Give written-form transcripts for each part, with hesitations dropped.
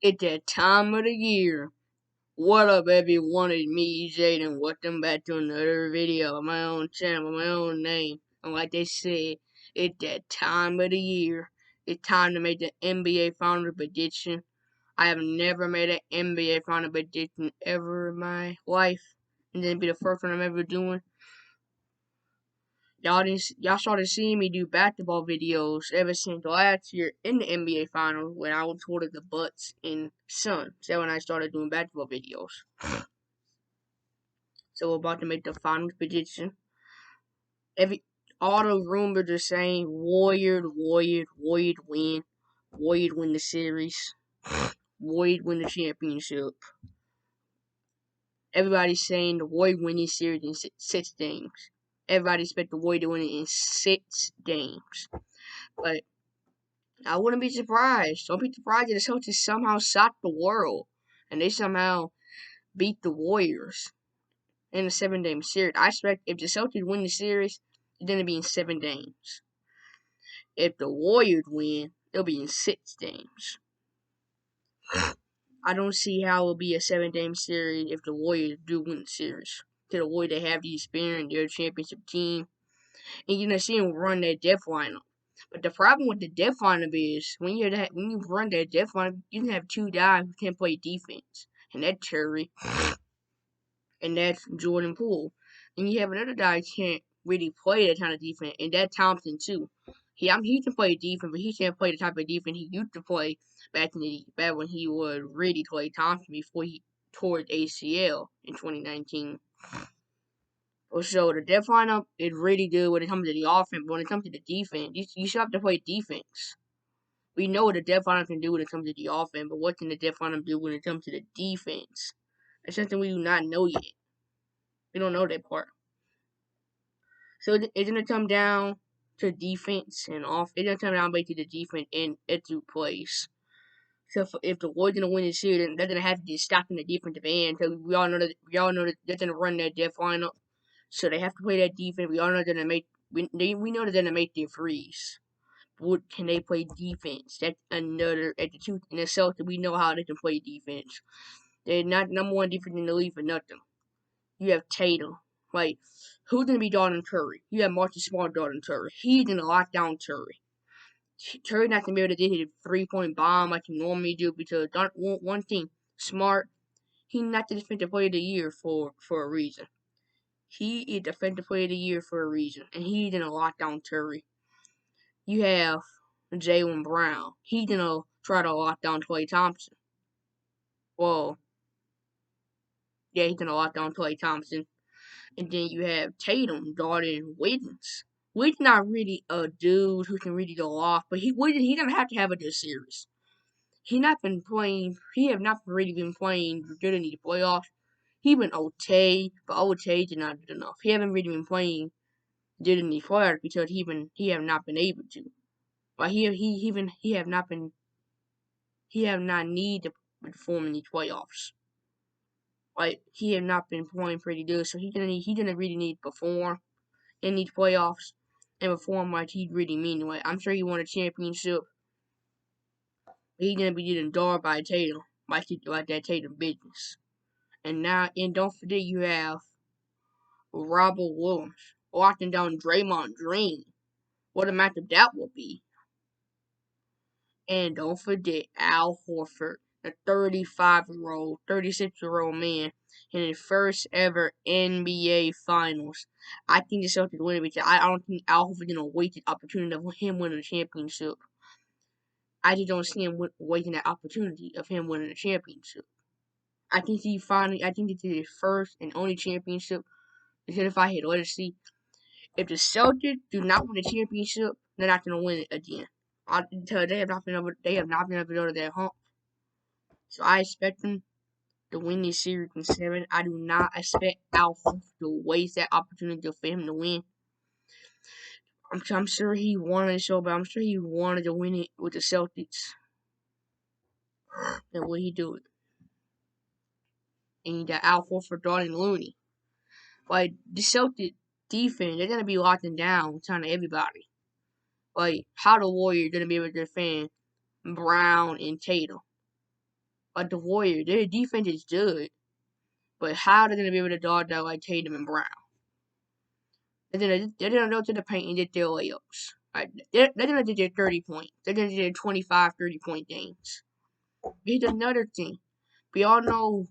It's that time of the year. What up, everyone? It's me, Jaden. Welcome back to another video on my own channel, my own name. And like they said, it's that time of the year. It's time to make the NBA Final prediction. I have never made an NBA Final prediction ever in my life, and then it'll be the first one I'm ever doing. Y'all started seeing me do basketball videos ever since last year in the NBA Finals when I was holding the Bucks and Suns. That's when I started doing basketball videos. So we're about to make the finals prediction. All the rumors are saying Warriors win. Warriors win the series. Warriors win the championship. Everybody's saying the Warriors win this series in 6 games. Everybody expect the Warriors to win it in 6 games. But I wouldn't be surprised. Don't be surprised if the Celtics somehow shocked the world and they somehow beat the Warriors in a 7-game series. I expect if the Celtics win the series, it's going to be in 7 games. If the Warriors win, it'll be in 6 games. I don't see how it'll be a 7-game series if the Warriors do win the series. To the Warriors, they have the experience, they're a championship team, and you're gonna see them run that death lineup. But the problem with the death lineup is when you run that death lineup, you can have 2 guys who can't play defense, and that's Curry, and that's Jordan Poole, and you have another guy who can't really play that kind of defense, and that's Thompson too. He can play defense, but he can't play the type of defense he used to play back when he was really Klay Thompson before he tore his ACL in 2019. So the depth lineup is really good when it comes to the offense, but when it comes to the defense, you still have to play defense. We know what the depth lineup can do when it comes to the offense, but what can the depth lineup do when it comes to the defense? It's something we do not know yet. We don't know that part. So it's gonna come down to defense and off. It's gonna come down to the defense and two plays. So if the Warriors gonna win this series, then they're gonna have to get stopped in the defensive end. So we all know that they're gonna run that depth lineup. So they have to play that defense. We all know they're gonna make. We know they're gonna make their threes. But can they play defense? That's another at the two in the Celtics. We know how they can play defense. They're not number one defense in the league for nothing. You have Tatum. Like, who's gonna be guarding Curry? You have Marcus Smart guarding Curry. He's gonna lock down Curry. Curry not gonna be able to hit a 3-point bomb like he normally do because one thing, Smart, he's not the defensive player of the year for a reason. He is defensive player of the year for a reason, and he's gonna lock down Curry. You have Jaylen Brown. He's gonna try to lock down Klay Thompson. Well, yeah, he's gonna lock down Klay Thompson. And then you have Tatum guarding Wiggins. Wiggins not really a dude who can really go off, but he gonna have to have a good series. He not been playing. He have not really been playing good in the playoffs. He been okay, but okay is not good enough. He haven't really been playing good in the playoffs because he have not been able to. But he have not need to perform in the playoffs. Like he have not been playing pretty good, so he gonna really need to perform in these playoffs and perform like he really mean. Like I'm sure he won a championship. He's gonna be getting guarded by Tatum, like that Tatum business. And don't forget you have Robert Williams locking down Draymond Green. What a matchup that will be. And don't forget Al Horford, the 35-year-old, 36-year-old man in his first ever NBA Finals. I think the Celtics win it because I don't think Al Horford gonna waste the opportunity of him winning a championship. I just don't see him wasting that opportunity of him winning a championship. I think this is his first and only championship. Because if I hit legacy, if the Celtics do not win the championship, they're not gonna win it again. They have not been able to go to their hump. So I expect them to win this series in 7. I do not expect Alpha to waste that opportunity for him to win. I'm sure he wanted to show, but I'm sure he wanted to win it with the Celtics. And will he do it? And he got Alpha for Darwin Looney. Like the Celtics defense, they're gonna be locking down kind of everybody. Like how the Warriors gonna be able to defend Brown and Tatum? Like the Warriors, their defense is good, but how are they gonna be able to dog out like Tatum and Brown? They're gonna go to the paint and get their layups. Like, they're gonna do their 30 points. They're gonna do their 25, 30-point games. Here's another thing. We all know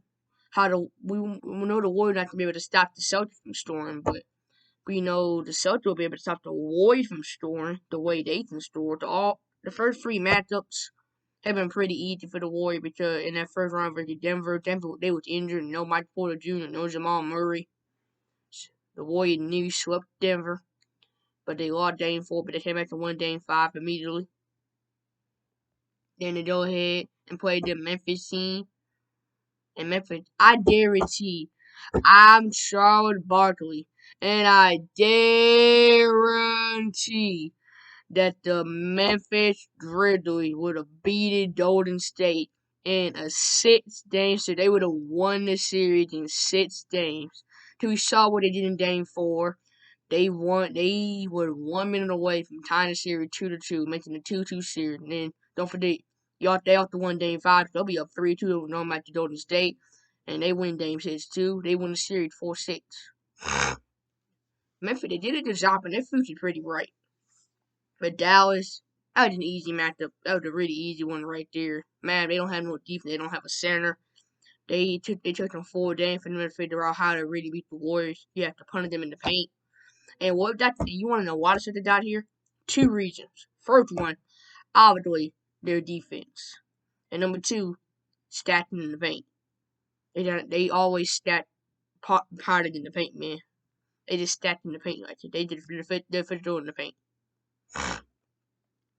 we know the Warriors not gonna be able to stop the Celtics from scoring, but we know the Celtics will be able to stop the Warriors from scoring the way they can score. The first three matchups have been pretty easy for the Warriors because in that first round versus Denver, they was injured. No Mike Porter Jr., no Jamal Murray. The Warriors nearly swept Denver, but they lost game 4, but they came back to win game 5 immediately. Then they go ahead and play the Memphis team. And Memphis, I guarantee, I'm Charlotte Barkley, and I guarantee that the Memphis Grizzlies would have beaten Golden State in a 6-game series. They would have won the series in 6 games. Till we saw what they did in game 4. They were 1 minute away from tying the series 2-2, making the 2-2 series. And then don't forget, they also won game 5. They'll be up 3-2 no matter Golden State. And they win game 6 too. They win the series 4-6. Memphis, they did a good job, and their future's pretty bright. But Dallas, that was an easy matchup. That was a really easy one right there. Man, they don't have no defense. They don't have a center. They took them 4 days for them to figure out how to really beat the Warriors. You have to punish them in the paint. And you want to know why the Celtics got here? 2 reasons. First one, obviously, their defense. And number 2, stacking in the paint. They always stack harder in the paint, man. They just stacked in the paint like that. They just fit in the paint.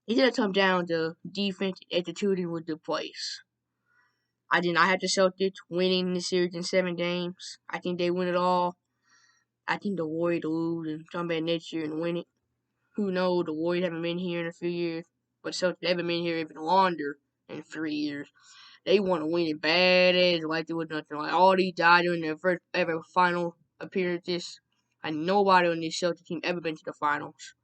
It's gonna come down to defense executing with the plays. I did not have the Celtics winning the series in 7 games. I think they win it all. I think the Warriors lose and come back next year and win it. Who knows? The Warriors haven't been here in a few years, but Celtics haven't been here even longer in 3 years. They want to win it bad as like there was nothing. Like all these guys in their first ever final appearances. And nobody on this Celtics team ever been to the finals.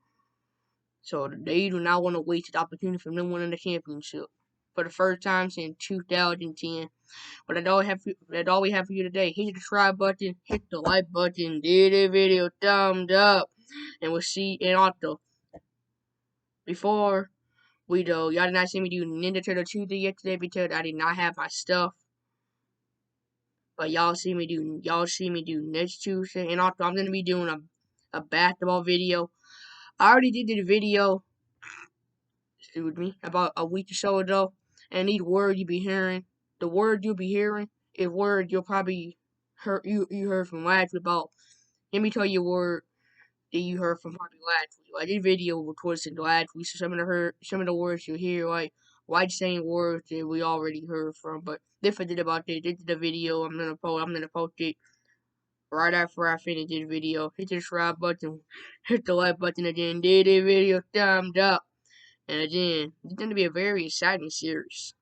So they do not want to waste the opportunity for them winning the championship for the first time since 2010. But that's all we have for you today. Hit the subscribe button, hit the like button, give the video thumbs up, and we'll see. And also, before we go, y'all did not see me do Ninja Turtle Tuesday yesterday because I did not have my stuff. But y'all see me do next Tuesday. And also, I'm gonna be doing a basketball video. I already did the video, excuse me, about a week or so ago. And these words you be hearing, the word you'll be hearing is word you'll probably heard from last week about. Let me tell you a word that you heard from probably last week. Like this video was towards the last week, so some of the words you'll hear like saying words that we already heard from. But if I did about this is the video I'm gonna post it right after I finish this video. Hit the subscribe button, hit the like button again, give the video thumbs up. And again, it's going to be a very exciting series.